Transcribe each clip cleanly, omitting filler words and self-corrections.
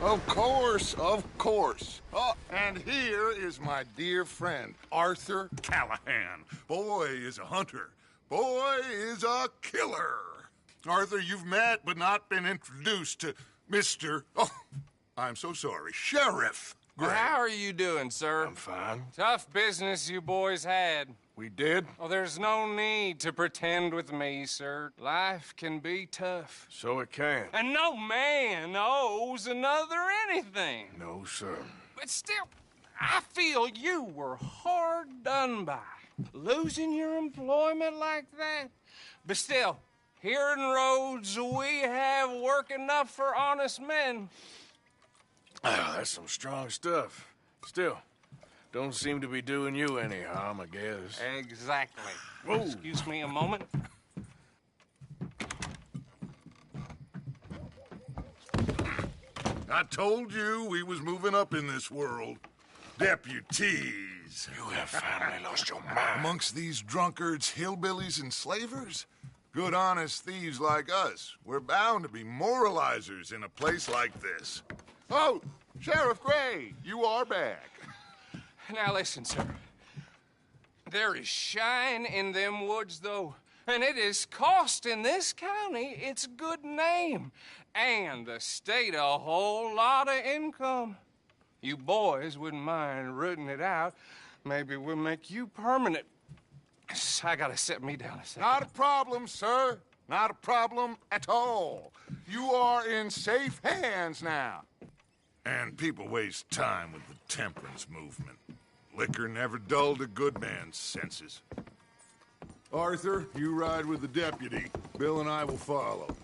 Of course, of course. Oh, and here is my dear friend, Arthur Callahan. Boy is a hunter. Boy is a killer. Arthur, you've met but not been introduced to Mr. Oh, I'm so sorry, Sheriff Gray. How are you doing, sir? I'm fine. Tough business you boys had. We did? Oh, there's no need to pretend with me, sir. Life can be tough. So it can. And no man owes another anything. No, sir. But still, I feel you were hard done by. Losing your employment like that. But still, here in Rhodes, we have work enough for honest men. Oh, that's some strong stuff. Still, don't seem to be doing you any harm, I guess. Exactly. Whoa. Excuse me a moment. I told you we was moving up in this world. Deputies. You have finally lost your mind. Amongst these drunkards, hillbillies, and slavers? Good, honest thieves like us. We're bound to be moralizers in a place like this. Oh, Sheriff Gray, you are back. Now listen, sir. There is shine in them woods, though, and it is costing this county its good name and the state a whole lot of income. You boys wouldn't mind rooting it out. Maybe we'll make you permanent. I gotta set me down a second. Not a problem, sir. Not a problem at all. You are in safe hands now. And people waste time with the temperance movement. Liquor never dulled a good man's senses. Arthur, you ride with the deputy. Bill and I will follow.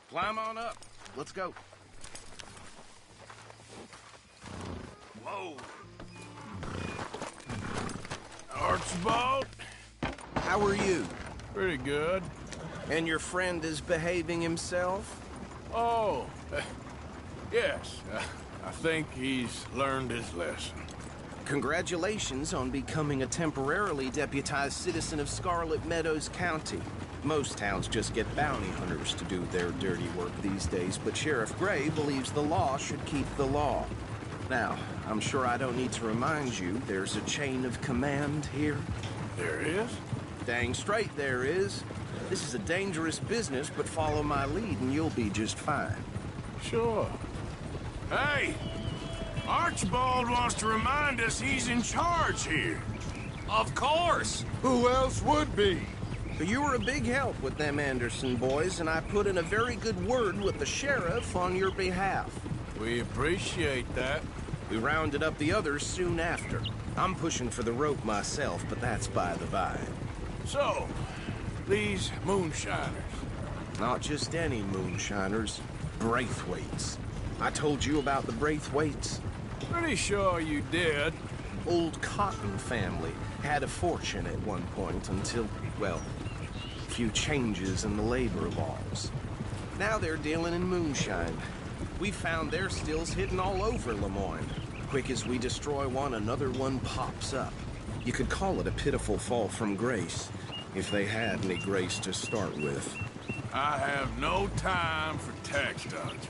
Climb on up. Let's go. Whoa. Archibald? How are you? Pretty good. And your friend is behaving himself? Oh, yes. I think he's learned his lesson. Congratulations on becoming a temporarily deputized citizen of Scarlet Meadows County. Most towns just get bounty hunters to do their dirty work these days, but Sheriff Gray believes the law should keep the law. Now, I'm sure I don't need to remind you, there's a chain of command here. There is? Dang straight there is. This is a dangerous business, but follow my lead and you'll be just fine. Sure. Hey! Archibald wants to remind us he's in charge here. Of course. Who else would be? You were a big help with them Anderson boys, and I put in a very good word with the sheriff on your behalf. We appreciate that. We rounded up the others soon after. I'm pushing for the rope myself, but that's by the by. So, these moonshiners. Not just any moonshiners, Braithwaites. I told you about the Braithwaites. Pretty sure you did. Old Cotton family had a fortune at one point until, well, a few changes in the labor laws. Now they're dealing in moonshine. We found their stills hidden all over Lemoyne. Quick as we destroy one, another one pops up. You could call it a pitiful fall from grace, if they had any grace to start with. I have no time for tax dodgers.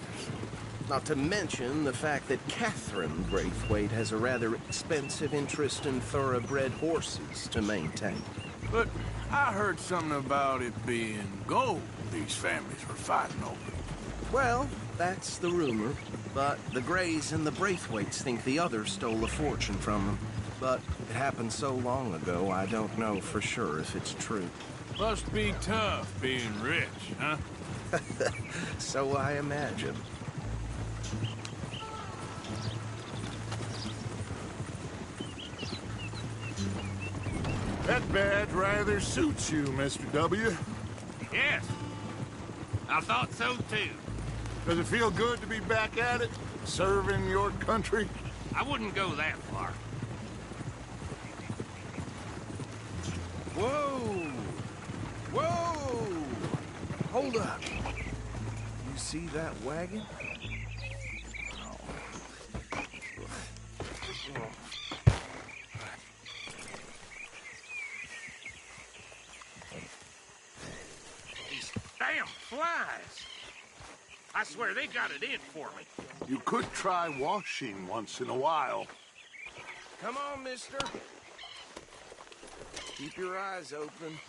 Not to mention the fact that Catherine Braithwaite has a rather expensive interest in thoroughbred horses to maintain. But I heard something about it being gold these families were fighting over. Well, that's the rumor. But the Grays and the Braithwaites think the others stole a fortune from them. But it happened so long ago, I don't know for sure if it's true. Must be tough being rich, huh? So I imagine. That badge rather suits you, Mr. W. Yes. I thought so, too. Does it feel good to be back at it, serving your country? I wouldn't go that far. Whoa! Whoa! Hold up. You see that wagon? These damn flies. I swear they got it in for me. You could try washing once in a while. Come on, mister. Keep your eyes open.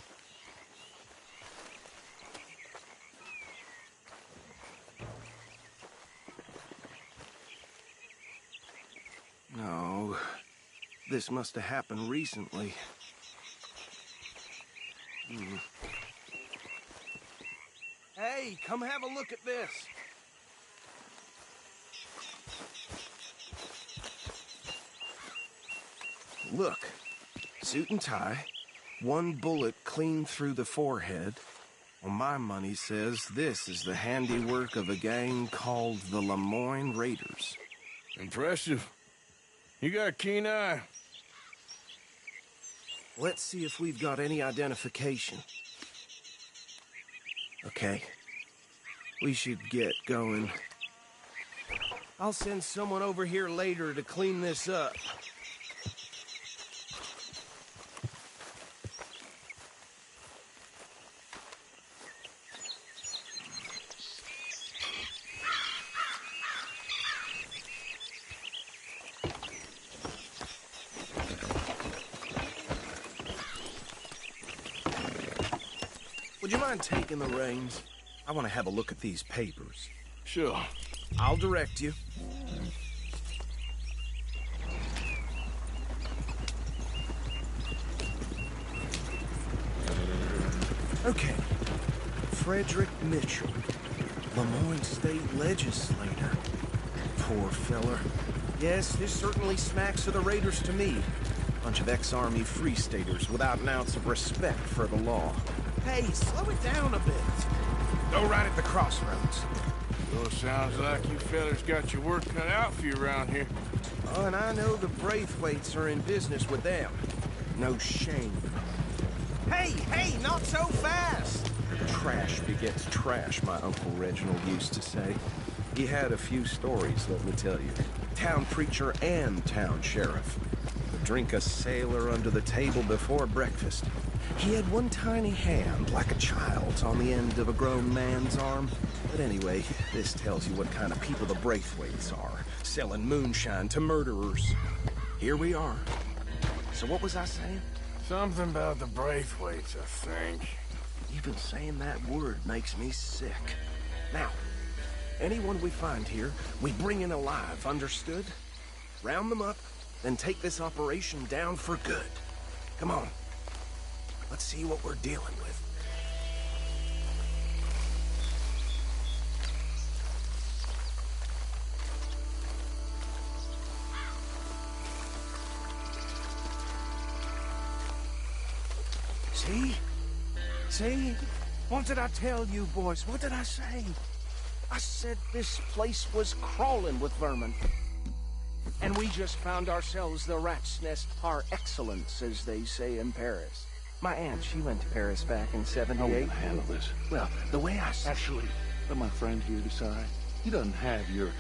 No, this must have happened recently. Hey, come have a look at this. Look, suit and tie, one bullet clean through the forehead. Well, my money says this is the handiwork of a gang called the Lemoyne Raiders. Impressive. You got a keen eye. Let's see if we've got any identification. Okay. We should get going. I'll send someone over here later to clean this up. Would you mind taking the reins? I want to have a look at these papers. Sure. I'll direct you. Okay. Frederick Mitchell, Lemoyne State Legislator. Poor feller. Yes, this certainly smacks of the Raiders to me. Bunch of ex-Army Free Staters without an ounce of respect for the law. Hey, slow it down a bit. Go right at the crossroads. Well, sounds like you fellas got your work cut out for you around here. Oh, and I know the Braithwaites are in business with them. No shame. Hey, not so fast! Trash begets trash, my Uncle Reginald used to say. He had a few stories, let me tell you. Town preacher and town sheriff. Would drink a sailor under the table before breakfast. He had one tiny hand, like a child's, on the end of a grown man's arm. But anyway, this tells you what kind of people the Braithwaites are, selling moonshine to murderers. Here we are. So what was I saying? Something about the Braithwaites, I think. Even saying that word makes me sick. Now, anyone we find here, we bring in alive, understood? Round them up, then take this operation down for good. Come on. Let's see what we're dealing with. See? See? What did I tell you, boys? What did I say? I said this place was crawling with vermin. And we just found ourselves the rat's nest par excellence, as they say in Paris. My aunt, she went to Paris back in '78. How will handle this? Well, the way I said... Actually, let my friend here decide. He doesn't have your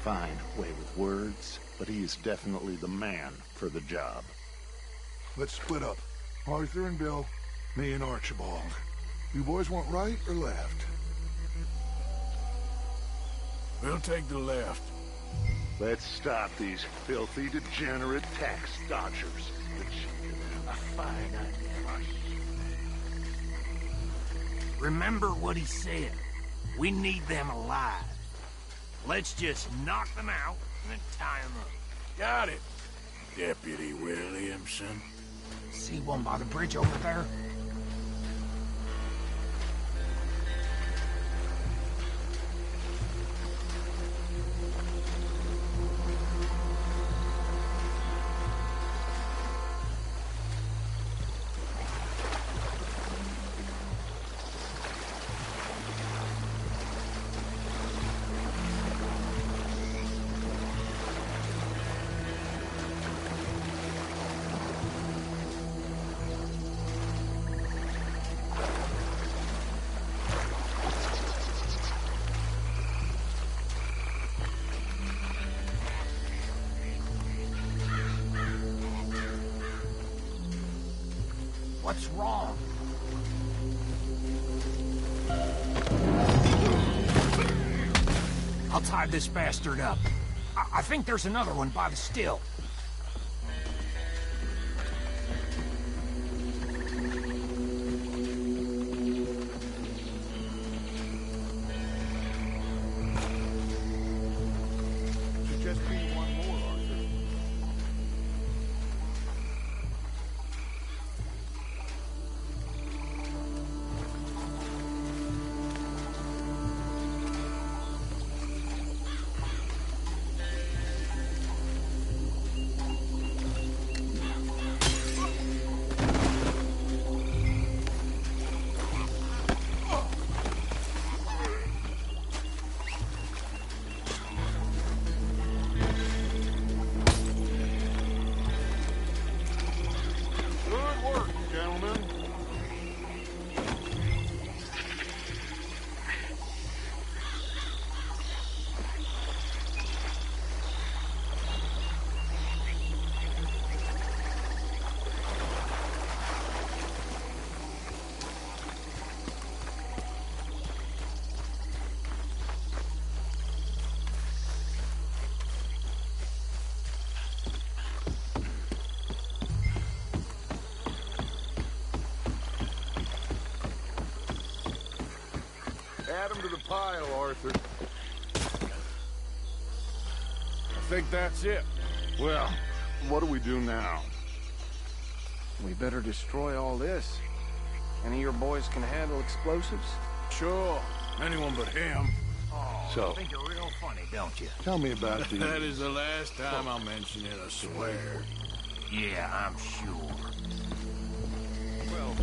fine way with words, but he is definitely the man for the job. Let's split up. Arthur and Bill, me and Archibald. You boys want right or left? We'll take the left. Let's stop these filthy, degenerate tax dodgers. A fine idea. Remember what he said. We need them alive. Let's just knock them out and then tie them up. Got it, Deputy Williamson. See one by the bridge over there? What's wrong? I'll tie this bastard up. I think there's another one by the still. Should just be one more, Arthur. Good work, gentlemen. Add them to the pile, Arthur. I think that's it. Well, what do we do now? We better destroy all this. Any of your boys can handle explosives? Sure. Anyone but him. Oh, So- I think you're real funny, don't you? Tell me about the... That is the last time I'll mention it, I swear. Yeah, I'm sure. Well,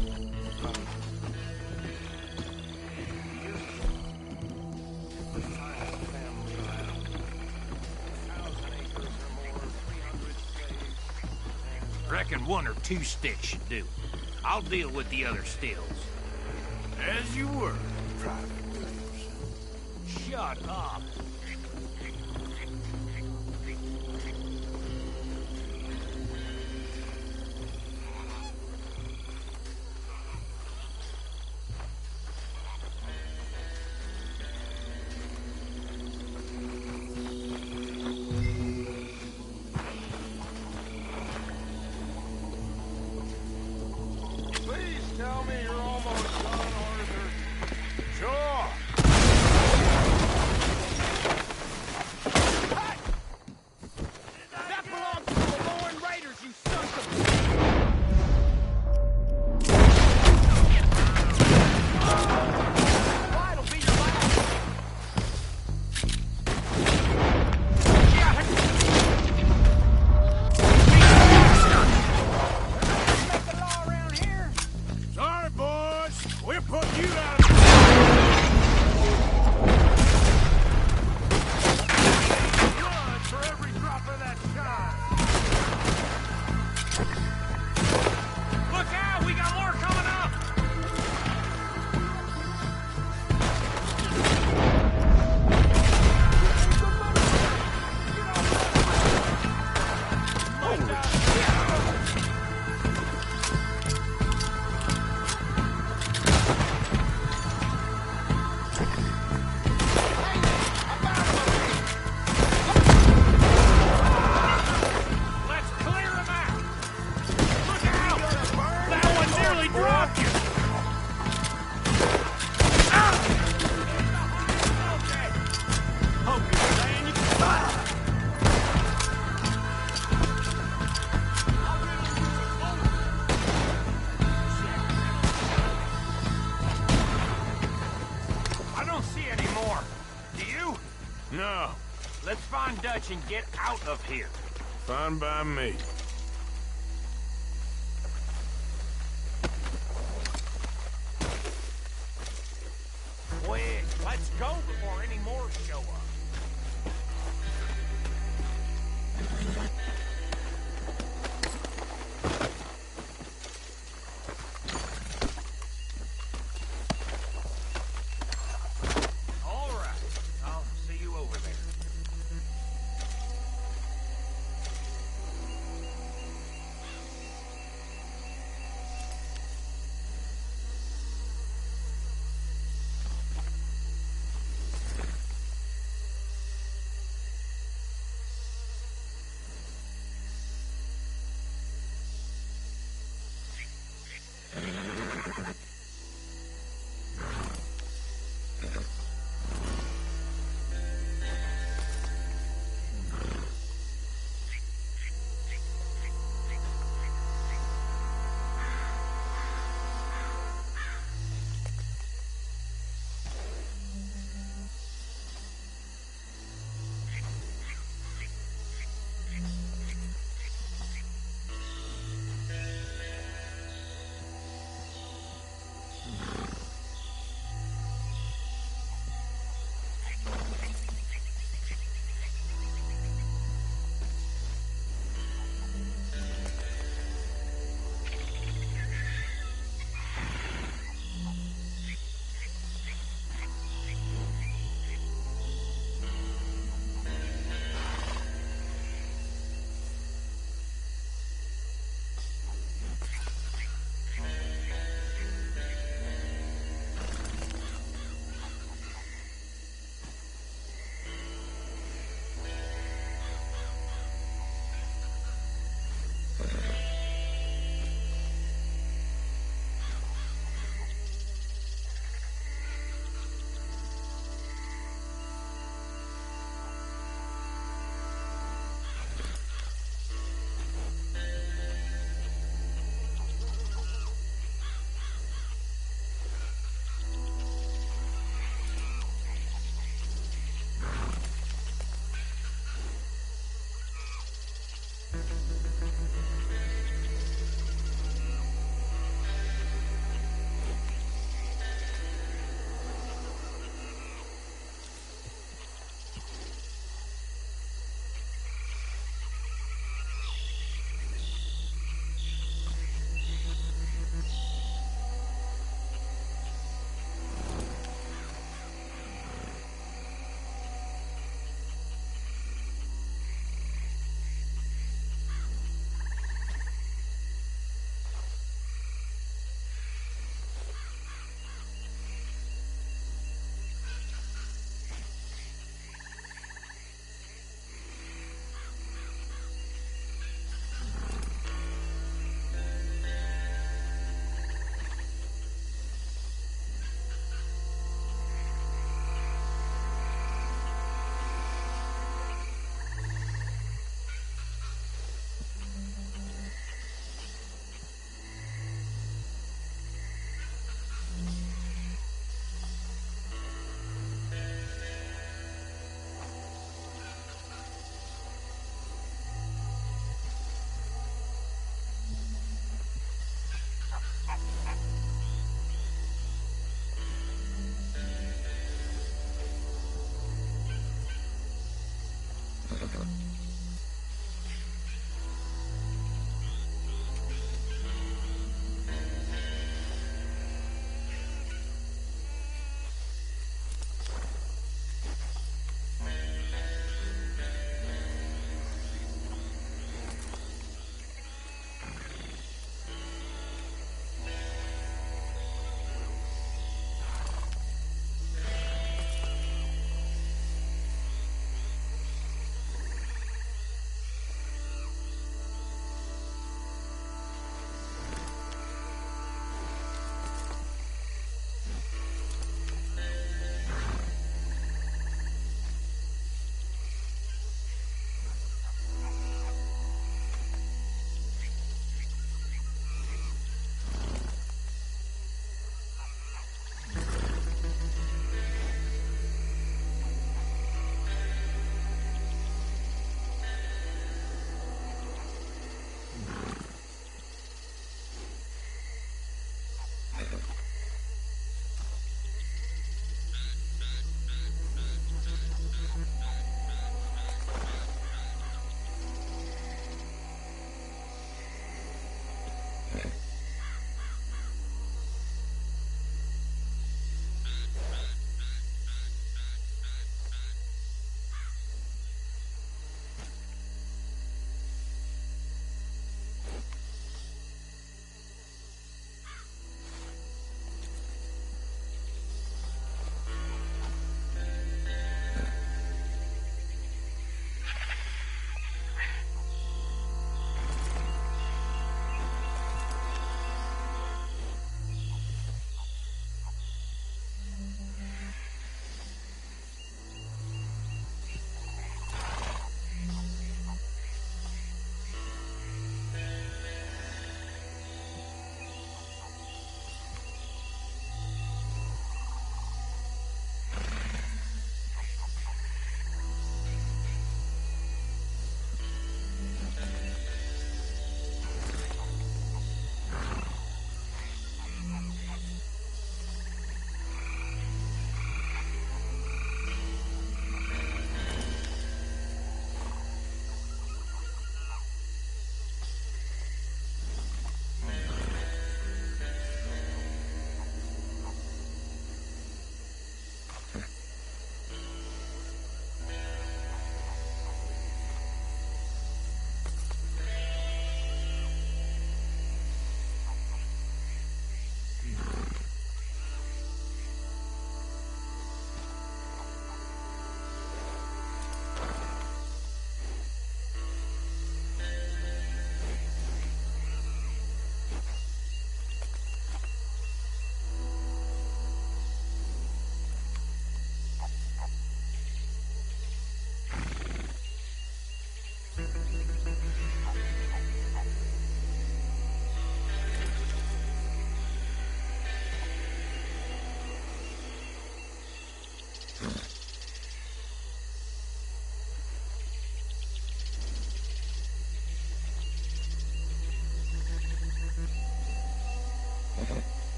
Reckon 1 or 2 sticks should do. I'll deal with the other stills. As you were, Private Williams. Shut up. Please tell me you're almost done, Arthur. Sure. That belongs to the Lorne Raiders, you sons of... Why'll be your last. Make the law around here. Sorry, boys. We're putting you out blood for every drop of that shine. Look out, we got more coming up. Let's clear them out. Look out! That one nearly dropped you. Okay. Hope you're saying you can. I don't see any more. Do you? No. Let's find Dutch and get out of here. Fine by me. Quick, let's go before any more show up. All right, I'll see you over there.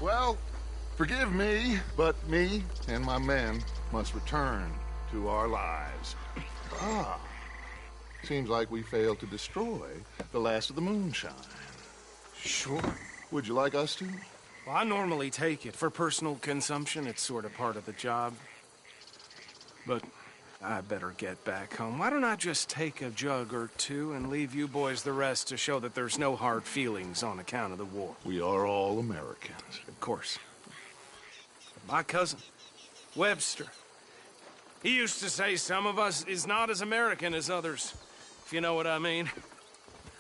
Well, forgive me, but me and my men must return to our lives. Seems like we failed to destroy the last of the moonshine. Sure. Would you like us to? Well, I normally take it. For personal consumption, it's sort of part of the job. But I better get back home. Why don't I just take a jug or two and leave you boys the rest to show that there's no hard feelings on account of the war? We are all Americans. Of course. My cousin, Webster, he used to say some of us is not as American as others, if you know what I mean.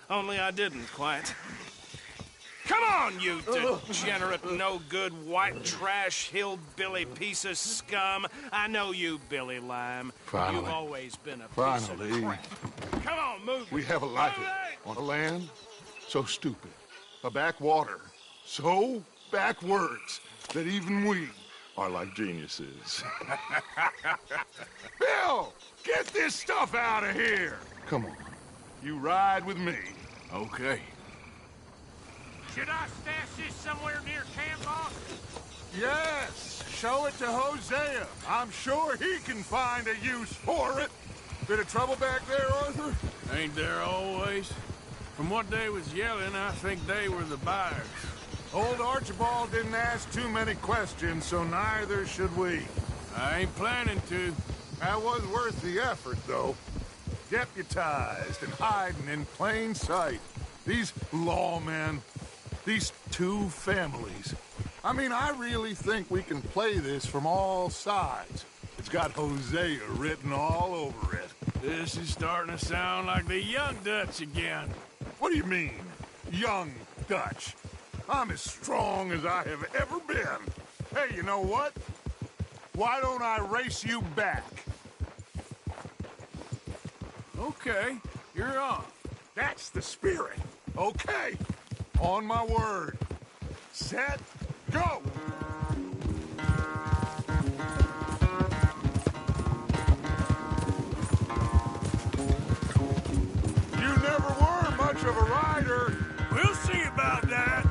Only I didn't quite. Come on, you degenerate, no-good, white trash, hillbilly piece of scum. I know you, Billy Lime. Finally. You've always been a piece Finally. of crap. Come on, move. We have a life on a land so stupid, a backwater so backwards that even we are like geniuses. Bill, get this stuff out of here. Come on, you ride with me. Okay. Should I stash this somewhere near camp, boss? Yes, show it to Hosea. I'm sure he can find a use for it. Bit of trouble back there, Arthur? Ain't there always? From what they was yelling, I think they were the buyers. Old Archibald didn't ask too many questions, so neither should we. I ain't planning to. That was worth the effort, though. Deputized and hiding in plain sight. These lawmen, these two families. I mean, I really think we can play this from all sides. It's got Hosea written all over it. This is starting to sound like the Young Dutch again. What do you mean, young Dutch? I'm as strong as I have ever been. Hey, you know what? Why don't I race you back? Okay, you're on. That's the spirit. Okay, on my word. Set, go! You never were much of a rider. We'll see about that.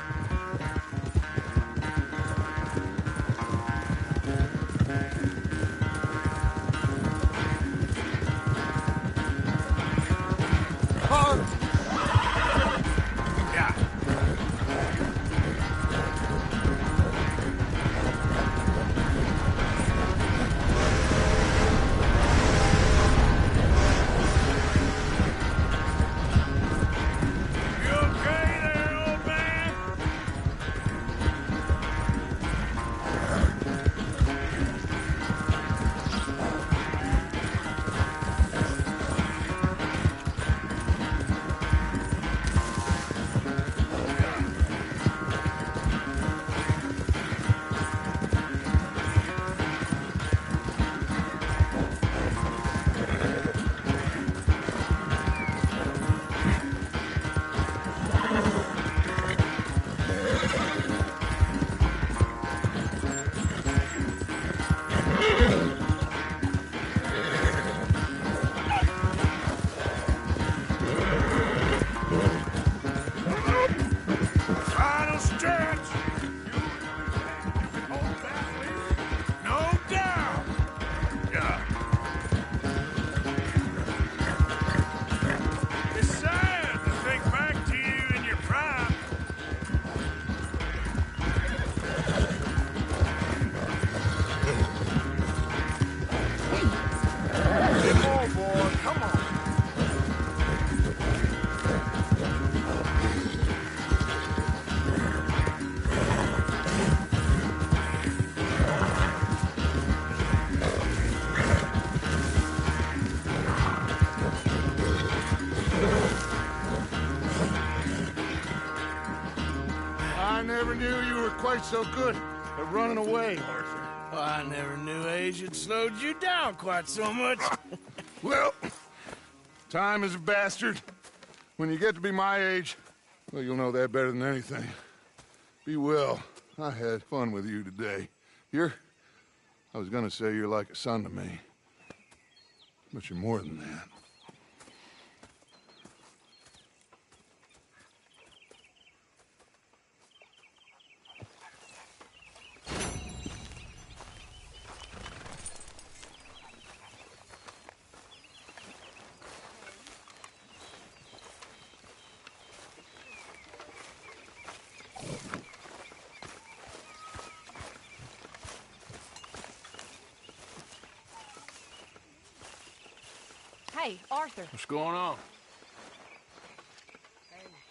I never knew you were quite so good at running away, Arthur. I never knew age had slowed you down quite so much. Well, time is a bastard. When you get to be my age, well, you'll know that better than anything. Be well. I had fun with you today. I was gonna say you're like a son to me. But you're more than that. Hey, Arthur. What's going on?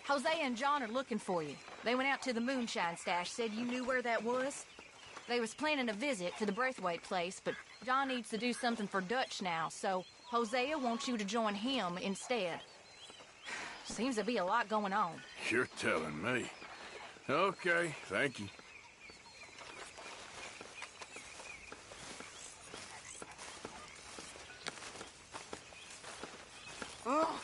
Hosea and John are looking for you. They went out to the moonshine stash, said you knew where that was. They was planning a visit to the Braithwaite place, but John needs to do something for Dutch now, so Hosea wants you to join him instead. Seems to be a lot going on. You're telling me. Okay, thank you. Oh,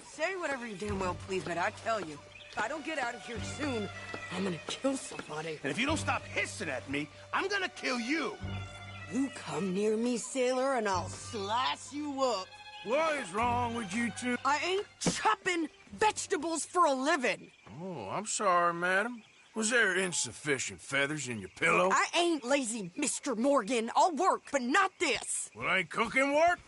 say whatever you damn well please, but I tell you, if I don't get out of here soon, I'm gonna kill somebody. And if you don't stop hissing at me, I'm gonna kill you. You come near me, sailor, and I'll slice you up. What is wrong with you two? I ain't chopping vegetables for a living. Oh, I'm sorry, madam. Was there insufficient feathers in your pillow? I ain't lazy, Mr. Morgan. I'll work, but not this. Well, ain't cooking work?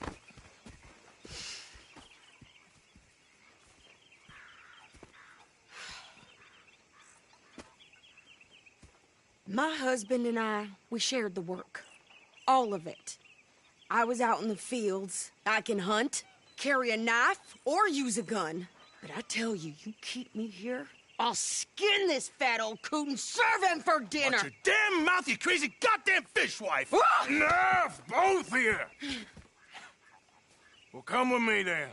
My husband and I, we shared the work. All of it. I was out in the fields. I can hunt, carry a knife, or use a gun. But I tell you, you keep me here, I'll skin this fat old coot and serve him for dinner. Watch your damn mouth, you crazy goddamn fishwife! Enough, both of you! Well, come with me, then.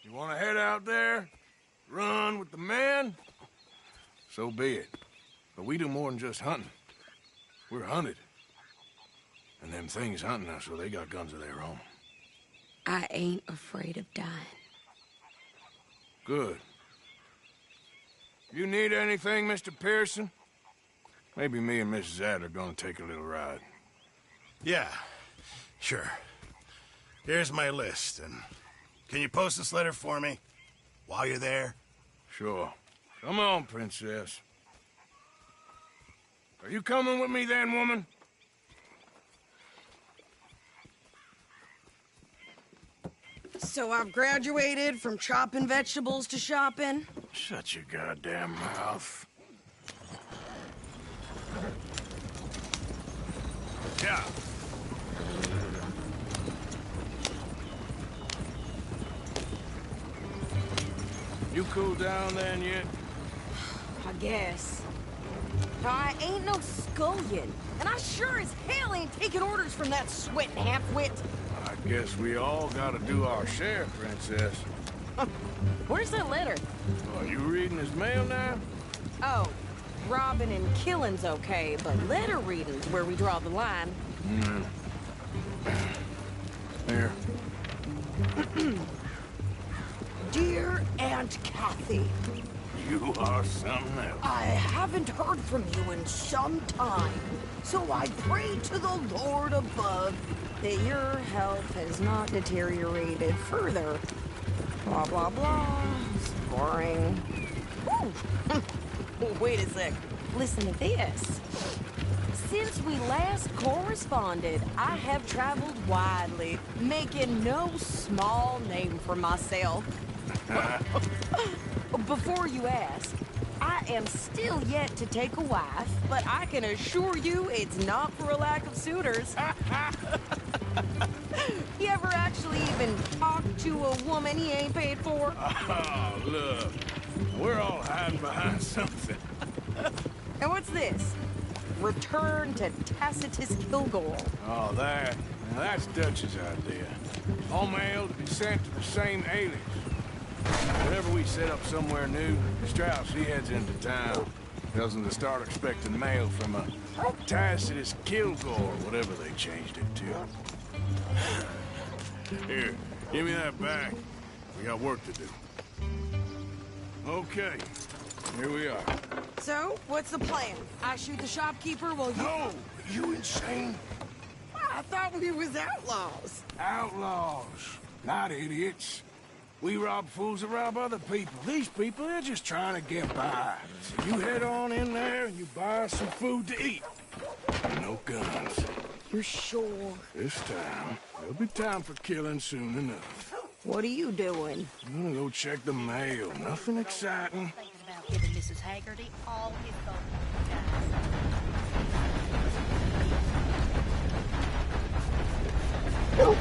You want to head out there? Run with the men? So be it. But we do more than just hunting. We're hunted. And them things hunting us, so they got guns of their own. I ain't afraid of dying. Good. You need anything, Mr. Pearson? Maybe me and Mrs. Ad are gonna take a little ride. Yeah, sure. Here's my list, and can you post this letter for me while you're there? Sure. Come on, Princess. Are you coming with me then, woman? So I've graduated from chopping vegetables to shopping? Shut your goddamn mouth. Yeah. You cooled down then yet? I guess. I ain't no scullion, and I sure as hell ain't taking orders from that sweating half-wit. I guess we all gotta do our share, Princess. Where's that letter? Are you reading his mail now? Oh, robbing and killing's okay, but letter reading's where we draw the line. Here. Dear Aunt Kathy, You are something else. I haven't heard from you in some time, so I pray to the Lord above that your health has not deteriorated further. Blah, blah, blah. It's boring. Ooh. Wait a sec. Listen to this. Since we last corresponded, I have traveled widely, making no small name for myself. Before you ask, I am still yet to take a wife, but I can assure you it's not for a lack of suitors. You ever actually even talk to a woman he ain't paid for? Oh, look. We're all hiding behind something. And what's this? Return to Tacitus Kilgore. Oh, that. Now, that's Dutch's idea. All mail to be sent to the same alias. Whenever we set up somewhere new, Strauss, he heads into town. Tells them to start expecting mail from a Tacitus Kilgore, whatever they changed it to. Here, give me that back. We got work to do. Okay, here we are. So, what's the plan? I shoot the shopkeeper while you... No! You insane? I thought we was outlaws. Outlaws, not idiots. We rob fools that rob other people. These people, they're just trying to get by. So you head on in there and you buy us some food to eat. And no guns. You're sure? This time, there'll be time for killing soon enough. What are you doing? I'm gonna go check the mail. Nothing exciting. Thinking about giving Mrs. Haggerty all his gold.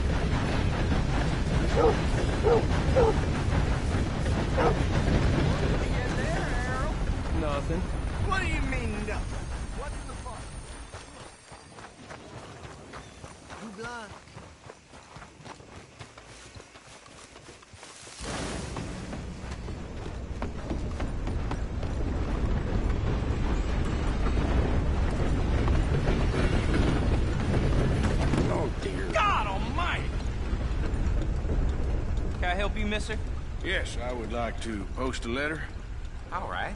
Can I help you, mister? Yes, I would like to post a letter. All right.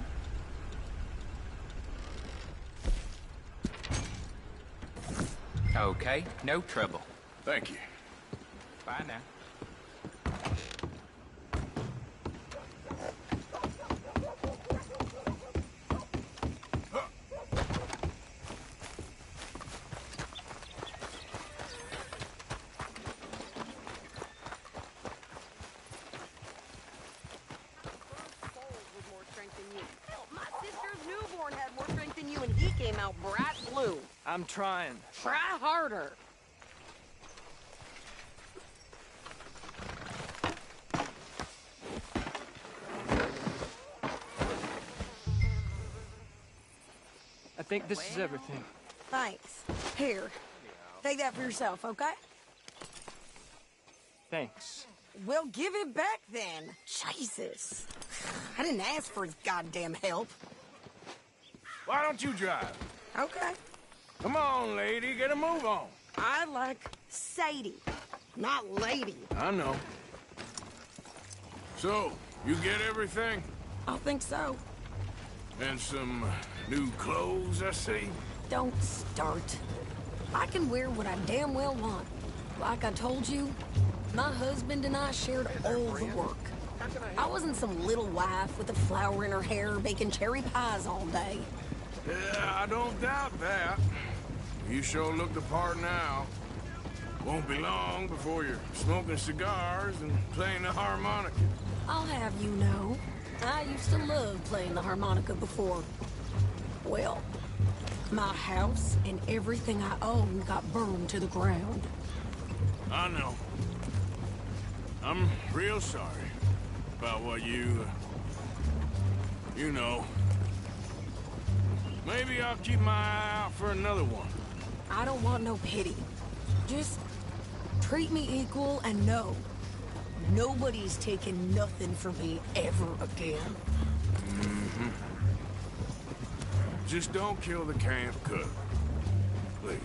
Okay, no trouble. Thank you. Bye now. I'm trying. Try harder. I think this is everything. Thanks. Here. Take that for yourself, okay? Thanks. Well, give it back then. Jesus. I didn't ask for his goddamn help. Why don't you drive? Okay. Come on, lady, get a move on. I like Sadie, not lady. I know. So, you get everything? I think so. And some new clothes, I see? Don't start. I can wear what I damn well want. Like I told you, my husband and I shared all the work. I wasn't some little wife with a flower in her hair baking cherry pies all day. Yeah, I don't doubt that. You sure look the part now. Won't be long before you're smoking cigars and playing the harmonica. I'll have you know, I used to love playing the harmonica before. Well, my house and everything I owned got burned to the ground. I know. I'm real sorry about what you know. Maybe I'll keep my eye out for another one. I don't want no pity. Just treat me equal and know nobody's taking nothing from me ever again. Mm-hmm. Just don't kill the camp cook. Please.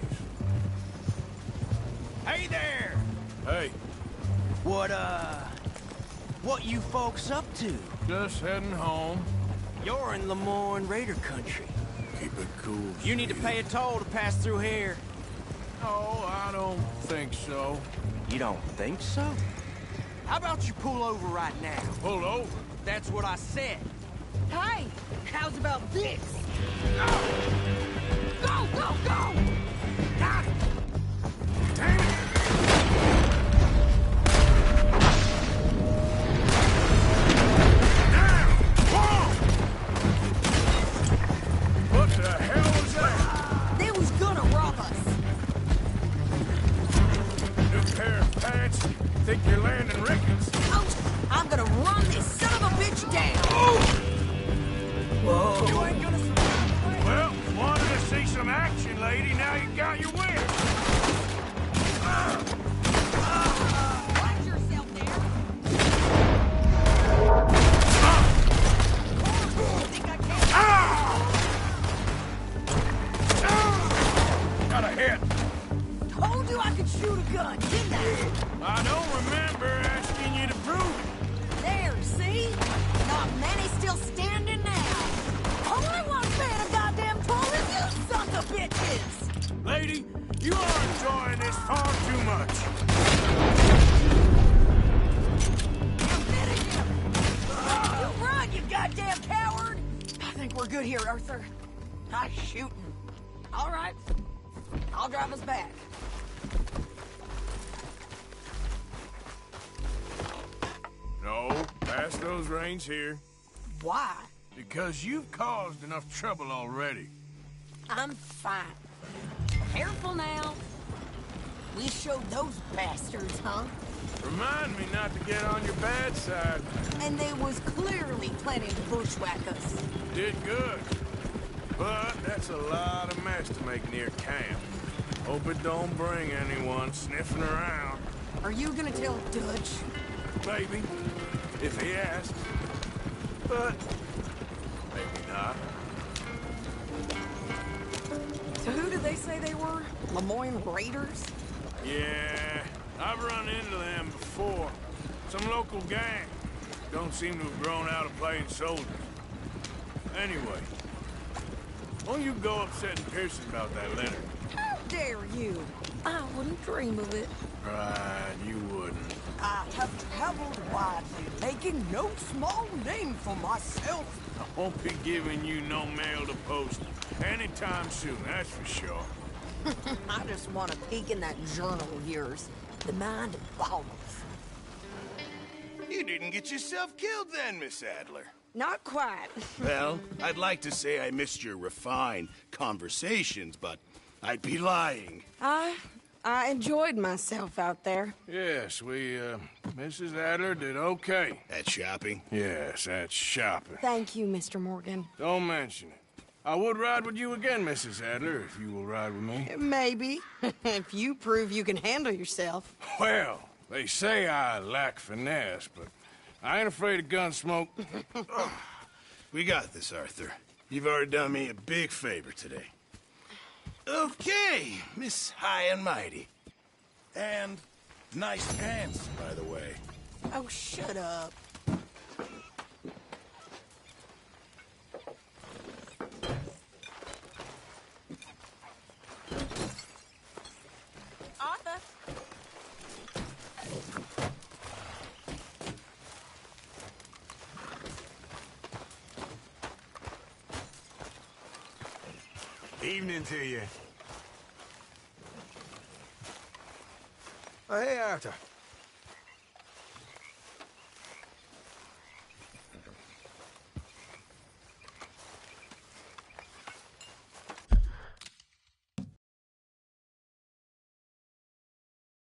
Hey there! Hey. What you folks up to? Just heading home. You're in Lemoyne Raider country. Keep it cool. You need to pay a toll to pass through here. No, I don't think so. You don't think so? How about you pull over right now? Pull over? That's what I said. Hey, how's about this? Go, go, go! Got it! Damn it! What the hell was that? They was gonna rob us. New pair of pants? Think you're landing Ricketts? Oh, I'm gonna run this son of a bitch down. Whoa. You ain't gonna survive. Well, wanted to see some action, lady. Now you got your wish. Watch yourself there. Think I can? Got a hit. Told you I could shoot a gun, didn't I? I don't remember asking you to prove it. There, see? Not many still standing now. Only one paying a goddamn toll is you sons of bitches! Lady, you are enjoying this far too much. Admitted you! You run, you goddamn coward! I think we're good here, Arthur. Nice shooting. All right. I'll drive us back. No, pass those reins here. Why? Because you've caused enough trouble already. I'm fine. Careful now. We showed those bastards, huh? Remind me not to get on your bad side. And they was clearly planning to bushwhack us. Did good. But that's a lot of mess to make near camp. Hope it don't bring anyone sniffing around. Are you gonna tell Dutch? Maybe, if he asks. But maybe not. So who did they say they were? Lemoyne Raiders? Yeah, I've run into them before. Some local gang. Don't seem to have grown out of playing soldiers. Anyway, won't you go upsetting Pearson about that letter? How dare you? I wouldn't dream of it. Right, you wouldn't. I have traveled widely, making no small name for myself. I won't be giving you no mail to post anytime soon, that's for sure. I just want to peek in that journal of yours. The mind follows. You didn't get yourself killed then, Miss Adler. Not quite. Well, I'd like to say I missed your refined conversations, but I'd be lying. I enjoyed myself out there. Yes, Mrs. Adler did okay. At shopping? Yes, at shopping. Thank you, Mr. Morgan. Don't mention it. I would ride with you again, Mrs. Adler, if you will ride with me. Maybe. If you prove you can handle yourself. Well, they say I lack finesse, but I ain't afraid of gun smoke. We got this, Arthur. You've already done me a big favor today. Okay, Miss High and Mighty. And nice pants, by the way. Oh, shut up. Arthur. Evening to you. Oh, hey, Arthur.